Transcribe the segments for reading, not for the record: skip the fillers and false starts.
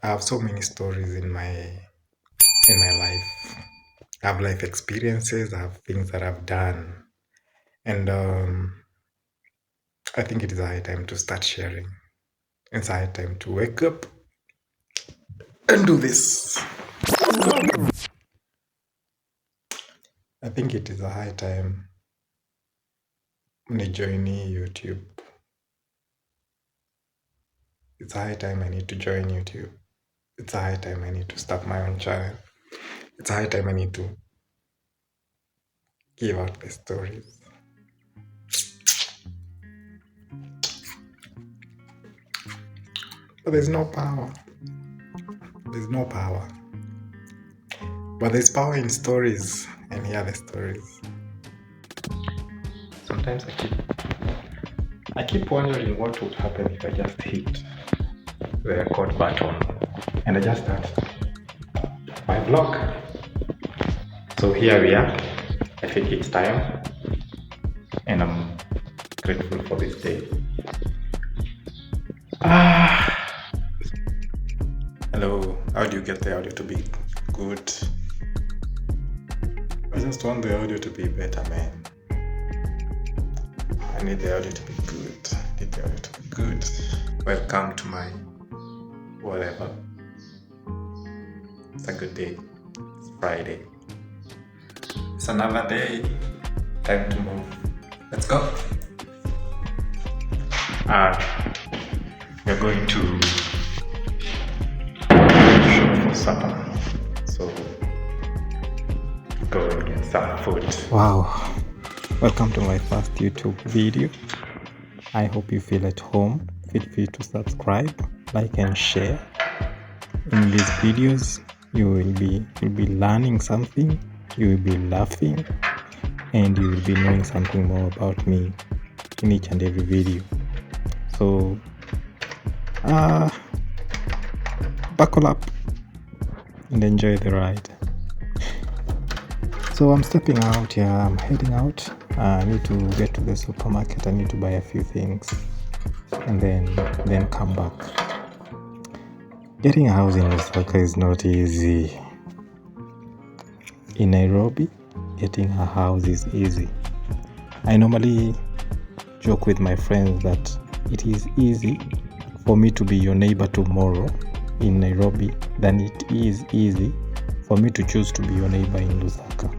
I have so many stories in my life. I have life experiences, I have things that I've done. And I think it is a high time to start sharing. It's a high time to wake up and do this. I think it is a high time join YouTube. It's a high time I need to join YouTube. It's a high time I need to start my own channel. It's a high time I need to give out the stories. But there's no power. There's no power. But there's power in stories, and hear the stories. Sometimes I keep wondering what would happen if I just hit the record button and I just start my vlog. So here we are. I think it's time, and I'm grateful for this day. Hello. How do you get the audio to be good? I just want the audio to be better, man. I need the audio to be good. Welcome to my whatever. It's a good day. It's Friday. It's another day. Time to move. Let's go. We're going to shop for supper. So go and get some food. Wow. Welcome to my first YouTube video. I hope you feel at home. Feel free to subscribe, like and share. In these videos, you'll be learning something, you will be laughing, and you will be knowing something more about me in each and every video. So buckle up and enjoy the ride. So I'm stepping out here, I'm heading out. I need to get to the supermarket. I need to buy a few things and then come back. Getting a house in Lusaka is not easy. In Nairobi, getting a house is easy. I normally joke with my friends that it is easy for me to be your neighbor tomorrow in Nairobi than it is easy for me to choose to be your neighbor in Lusaka.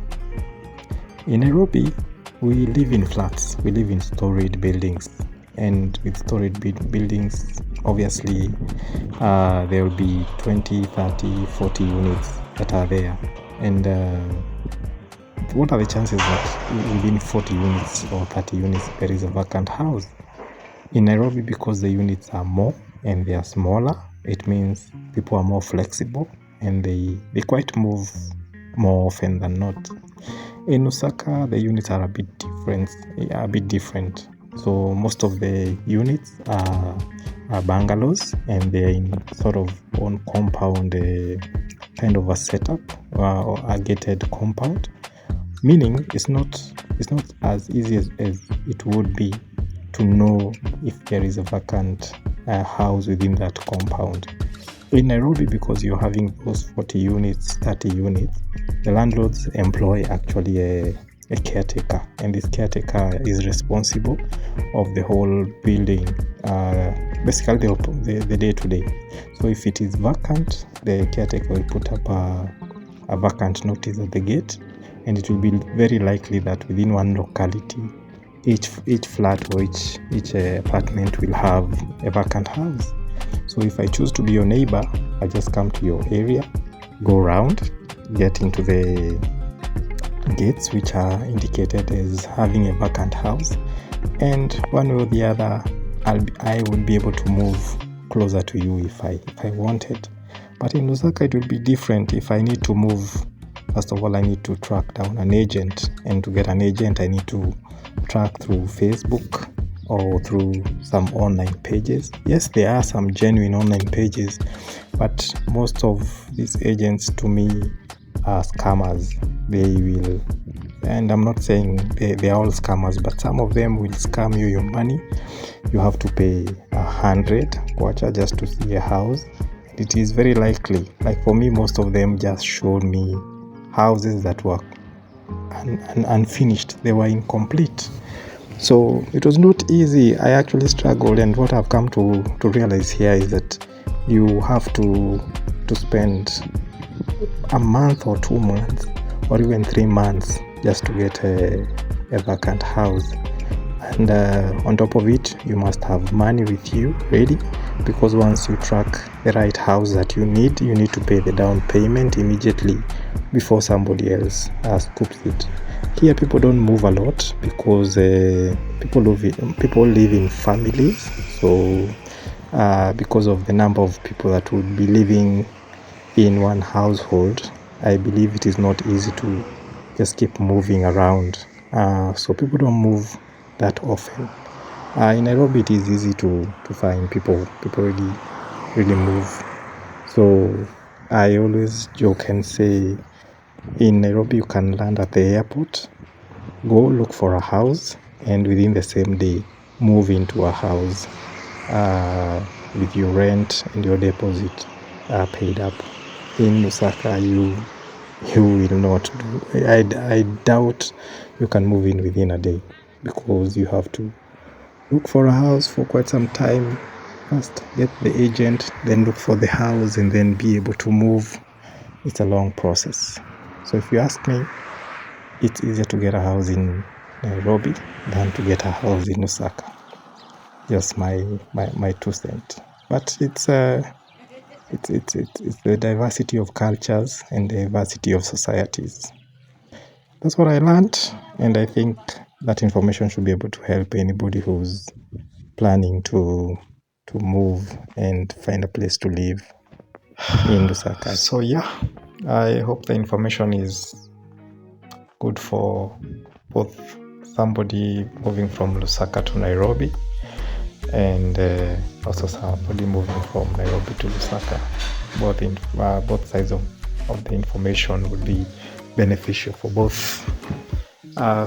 In Nairobi, we live in flats, we live in storied buildings, and with storied buildings, obviously, there will be 20, 30, 40 units that are there. And what are the chances that within 40 units or 30 units there is a vacant house? In Nairobi, because the units are more and they are smaller, it means people are more flexible and they quite move more often than not. In Lusaka, the units are a bit different. So most of the units are bungalows, and they're in sort of one compound, kind of a setup or a gated compound. Meaning, it's not as easy as it would be to know if there is a vacant house within that compound. In Nairobi, because you're having those 40 units, 30 units, the landlords employ actually a caretaker, and this caretaker is responsible of the whole building, basically the day-to-day. So if it is vacant, the caretaker will put up a vacant notice at the gate, and it will be very likely that within one locality, each flat or each apartment will have a vacant house. So if I choose to be your neighbor, I just come to your area, go around, get into the gates which are indicated as having a vacant house, and one way or the other, I would be able to move closer to you if I wanted. But in Lusaka, it will be different. If I need to move, first of all, I need to track down an agent, and to get an agent, I need to track through Facebook or through some online pages. Yes, there are some genuine online pages, but most of these agents to me are scammers. They will, and I'm not saying they are all scammers, but some of them will scam you your money. You have to pay 100 kwacha just to see a house. it is very likely, like for me, most of them just showed me houses that were unfinished. They were incomplete. So it was not easy. I actually struggled, and what I've come to realize here is that you have to spend a month or 2 months or even 3 months just to get a vacant house. And on top of it, you must have money with you ready, because once you track the right house that you need to pay the down payment immediately before somebody else scoops it. Here people don't move a lot because people live in families. So because of the number of people that would be living in one household, I believe it is not easy to just keep moving around. So people don't move that often. In Nairobi, it is easy to find people. People really move. So I always joke and say, in Nairobi, you can land at the airport, go look for a house, and within the same day, move into a house with your rent and your deposit paid up. In Lusaka, you will not do. I doubt you can move in within a day, because you have to look for a house for quite some time. First get the agent, then look for the house, and then be able to move. It's a long process. So if you ask me, it's easier to get a house in Nairobi than to get a house in Lusaka. Just my 2 cents. But it's the diversity of cultures and the diversity of societies. That's what I learned, and I think that information should be able to help anybody who's planning to move and find a place to live in Lusaka. So yeah, I hope the information is good for both somebody moving from Lusaka to Nairobi, and also somebody moving from Nairobi to Lusaka. Both sides of the information would be beneficial for both.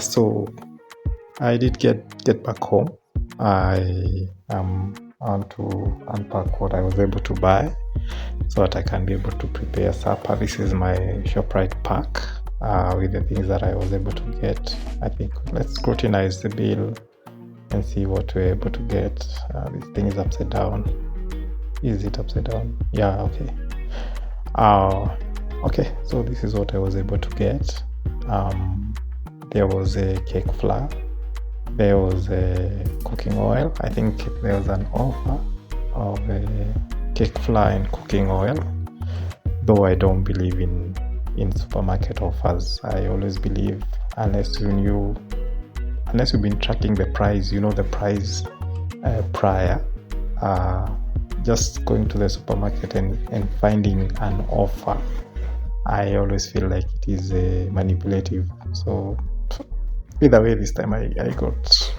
So I did get back home. I am on to unpack what I was able to buy so that I can be able to prepare supper. This is my Shoprite pack with the things that I was able to get. I think let's scrutinize the bill and see what we're able to get. This thing is upside down. Is it upside down? Yeah, okay. Okay, so this is what I was able to get. There was a cake flour. There was a cooking oil. I think there was an offer of a cake flour and cooking oil, though I don't believe in supermarket offers. I always believe unless you've been tracking the price, the price prior, just going to the supermarket and finding an offer, I always feel like it is manipulative. So either way, this time I got,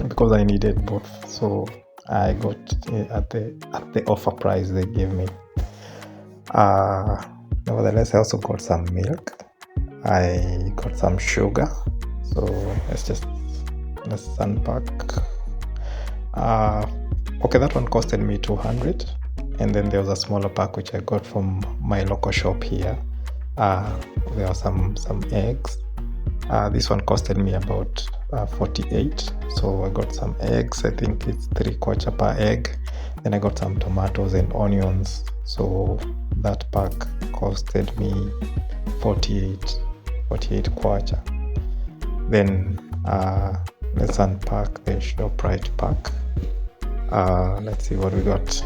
because I needed both, so I got at the offer price they gave me. Nevertheless, I also got some milk. I got some sugar. So let's unpack. Okay, that one costed me 200, and then there was a smaller pack which I got from my local shop here. There are some eggs. This one costed me about 48. So I got some eggs. I think it's 3 kwacha per egg. Then I got some tomatoes and onions. So that pack costed me 48 kwacha. Then let's unpack the Shoprite pack. Let's see what we got.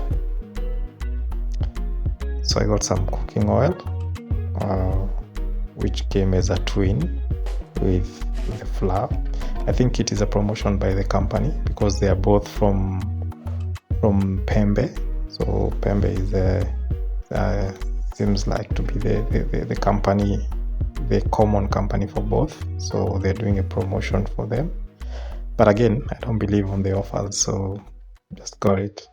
So I got some cooking oil, which came as a twin with the flour. I think it is a promotion by the company because they are both from Pembe. So Pembe is seems like to be the company, the common company for both. So they're doing a promotion for them. But again, I don't believe on the offers, so just got it.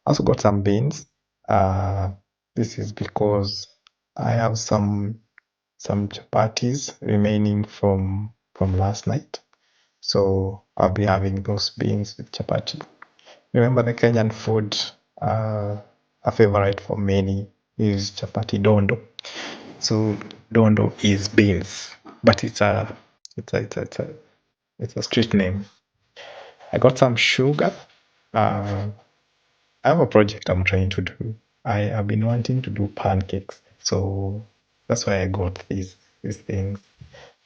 Also got some beans. This is because I have some chapatis remaining from last night, so I'll be having those beans with chapati. Remember the Kenyan food a favorite for many is chapati dondo. So dondo is beans, but it's a street name. I got some sugar. Uh, I have a project I'm trying to do. I have been wanting to do pancakes, so that's why I got these things.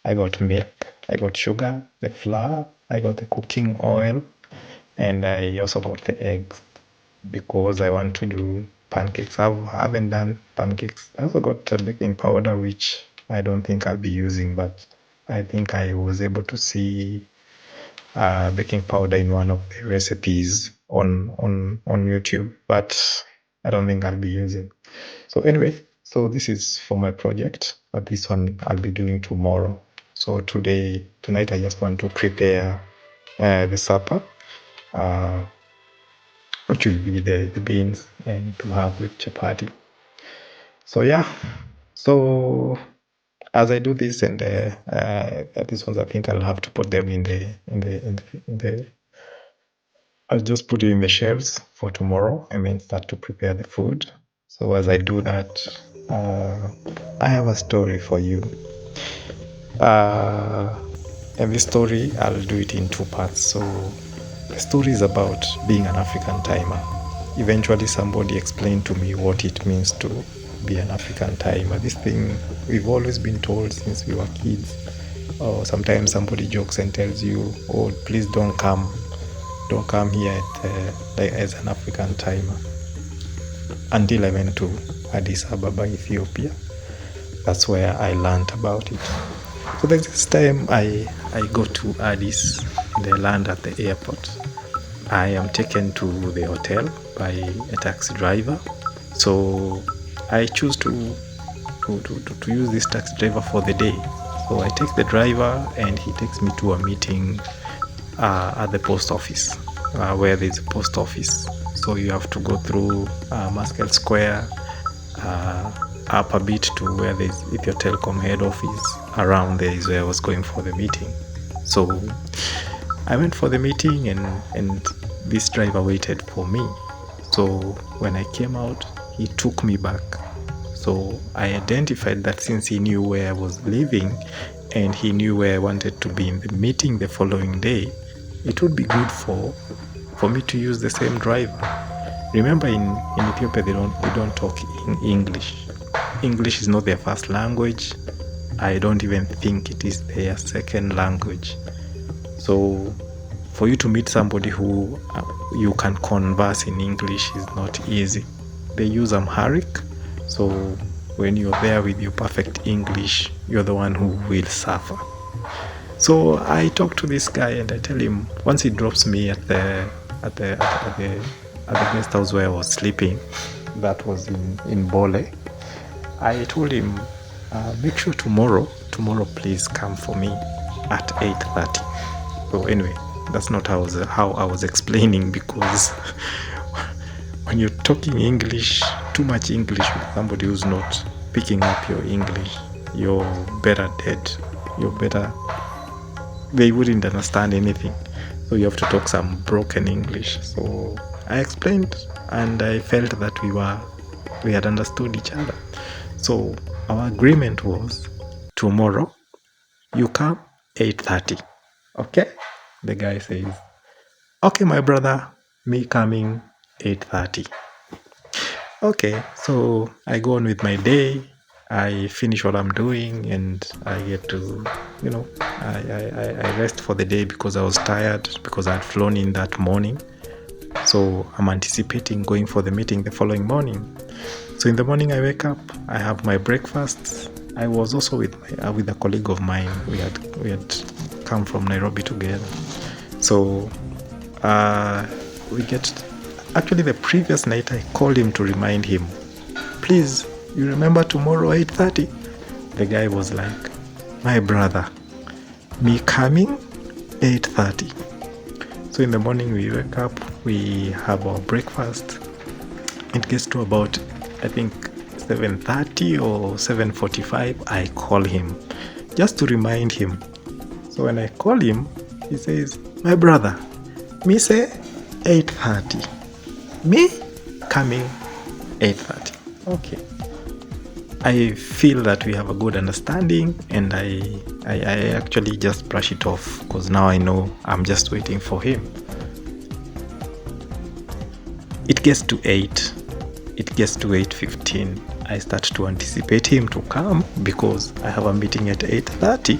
I got milk, I got sugar, the flour, I got the cooking oil, and I also got the eggs because I want to do pancakes. I haven't done pancakes. I also got a baking powder, which I don't think I'll be using, but I think I was able to see baking powder in one of the recipes on YouTube, but I don't think I'll be using. So anyway, so this is for my project, but this one I'll be doing tomorrow. So tonight, I just want to prepare the supper, uh, which will be the beans and to have with chapati. So yeah, so as I do this and these ones, I think I'll have to put them in the I'll just put it in the shelves for tomorrow and then start to prepare the food. So as I do that, I have a story for you. And this story, I'll do it in two parts. So the story is about being an African timer. Eventually, somebody explained to me what it means to be an African timer. This thing we've always been told since we were kids. Or sometimes somebody jokes and tells you, "Oh, please don't come here as an African timer." Until I went to Addis Ababa, Ethiopia. That's where I learned about it. So there's this time I go to Addis and I land at the airport. I am taken to the hotel by a taxi driver. So I choose to use this taxi driver for the day. So I take the driver and he takes me to a meeting at the post office, where there's a post office. So you have to go through Muscle Square, up a bit to where there's Ethio Telecom head office. Around there is where I was going for the meeting. So I went for the meeting and this driver waited for me. So when I came out, he took me back. So I identified that since he knew where I was living and he knew where I wanted to be in the meeting the following day, it would be good for me to use the same driver. Remember, in Ethiopia they don't talk in English. English is not their first language. I don't even think it is their second language. So for you to meet somebody who you can converse in English is not easy. They use Amharic. So when you're there with your perfect English, you're the one who will suffer. So I talk to this guy and I tell him, once he drops me at the guest house where I was sleeping, that was in Bole, I told him, make sure tomorrow please come for me at 8:30. So anyway, that's not how I was explaining, because when you're talking English, too much English with somebody who's not picking up your English, you're better dead. They wouldn't understand anything. So you have to talk some broken English. So I explained and I felt that we had understood each other. So our agreement was, tomorrow you come 8:30. Okay? The guy says, okay, my brother, me coming 8:30. Okay, so I go on with my day. I finish what I'm doing and I get to, I rest for the day because I was tired, because I had flown in that morning. So I'm anticipating going for the meeting the following morning. So in the morning I wake up, I have my breakfast. I was also with a colleague of mine. We had come from Nairobi together. So actually the previous night I called him to remind him, please, you remember tomorrow 8:30? The guy was like, my brother, me coming 8:30. So in the morning we wake up, we have our breakfast. It gets to about, I think, 7:30 or 7:45. I call him just to remind him. So when I call him, he says, my brother, me say 8:30. Me coming 8:30. Okay. I feel that we have a good understanding, and I actually just brush it off because now I know I'm just waiting for him. It gets to 8. It gets to 8:15. I start to anticipate him to come because I have a meeting at 8:30.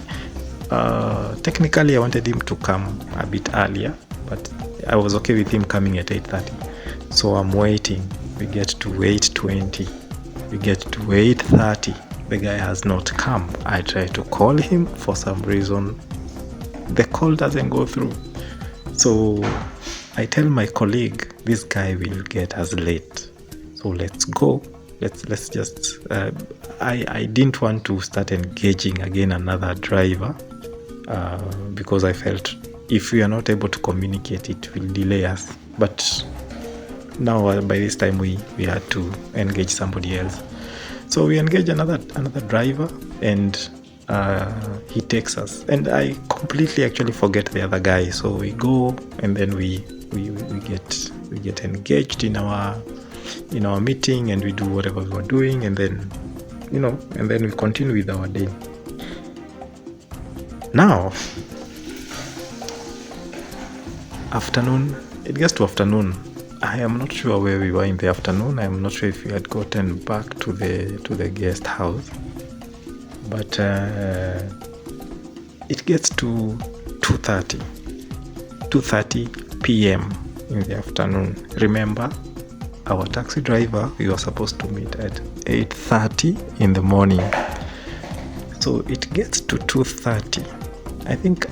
Technically, I wanted him to come a bit earlier, but I was okay with him coming at 8:30. So I'm waiting. We get to 8:20. We get to 8:30. The guy has not come. I try to call him. For some reason, the call doesn't go through. So I tell my colleague, this guy will get us late. So let's go. Let's just. I didn't want to start engaging again another driver because I felt if we are not able to communicate, it will delay us. But now by this time we had to engage somebody else. So we engage another driver, and he takes us. And I completely actually forget the other guy. So we go, and then we get engaged in our meeting, and we do whatever we were doing, and then we continue with our day. Now, afternoon. It gets to afternoon. I am not sure where we were in the afternoon. I am not sure if we had gotten back to the guest house. But it gets to 2:30 p.m. in the afternoon. Remember, our taxi driver, we were supposed to meet at 8:30 in the morning. So it gets to 2:30. I think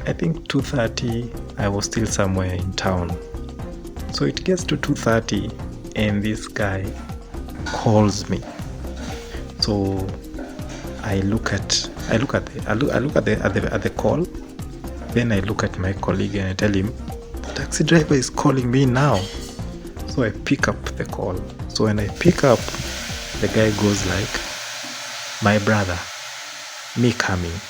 2:30 I was still somewhere in town. So it gets to 2:30, and this guy calls me. So I look at the call. Then I look at my colleague and I tell him, the taxi driver is calling me now. So I pick up the call. So when I pick up, the guy goes like, my brother, me coming.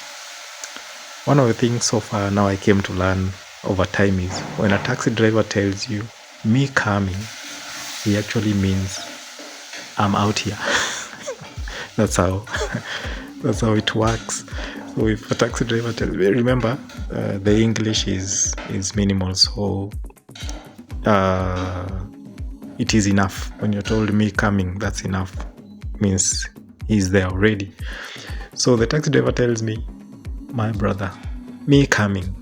One of the things so far now I came to learn over time is when a taxi driver tells you, me coming, he actually means I'm out here. That's how it works. So if a taxi driver tells me, remember, the English is minimal, so it is enough. When you're told me coming, that's enough. Means he's there already. So the taxi driver tells me, my brother, me coming.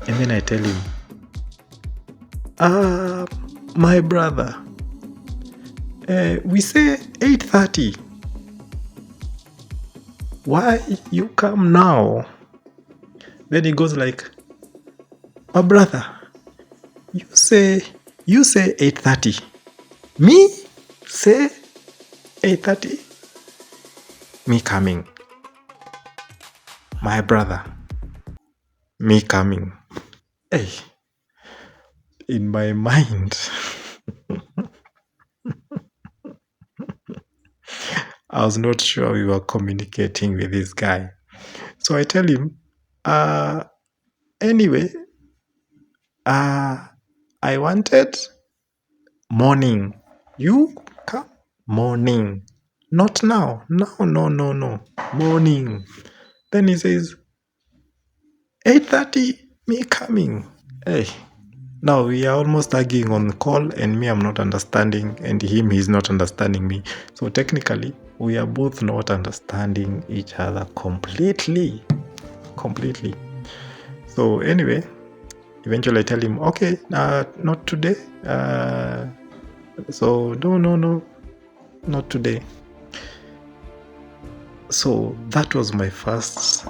And then I tell him, my brother, we say 8:30. Why you come now? Then he goes like, my brother, you say 8:30. Me say 8:30. Me coming. My brother, me coming. Hey, in my mind, I was not sure we were communicating with this guy. So I tell him, anyway, I wanted morning. You come morning. Not now. No. Morning. Then he says, 8:30, me coming. Hey, now we are almost arguing on the call, and me, I'm not understanding, and him, he's not understanding me. So technically, we are both not understanding each other completely. So anyway, eventually I tell him, okay, not today. So no, not today. So that was my first,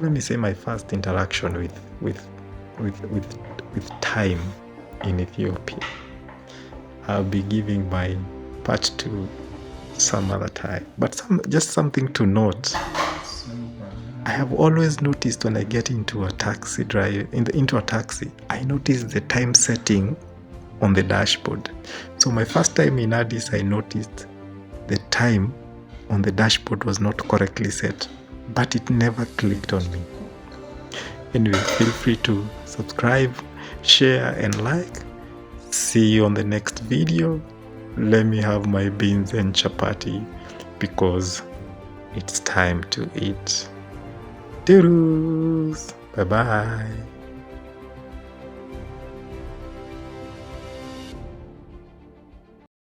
let me say my first interaction with time in Ethiopia. I'll be giving my part 2 some other time. But just something to note. I have always noticed when I get into a taxi into a taxi, I notice the time setting on the dashboard. So my first time in Addis, I noticed the time on the dashboard was not correctly set, but it never clicked on me. Anyway, feel free to subscribe, share, and like. see you on the next video. Let me have my beans and chapati because it's time to eat. Toodles! Bye bye.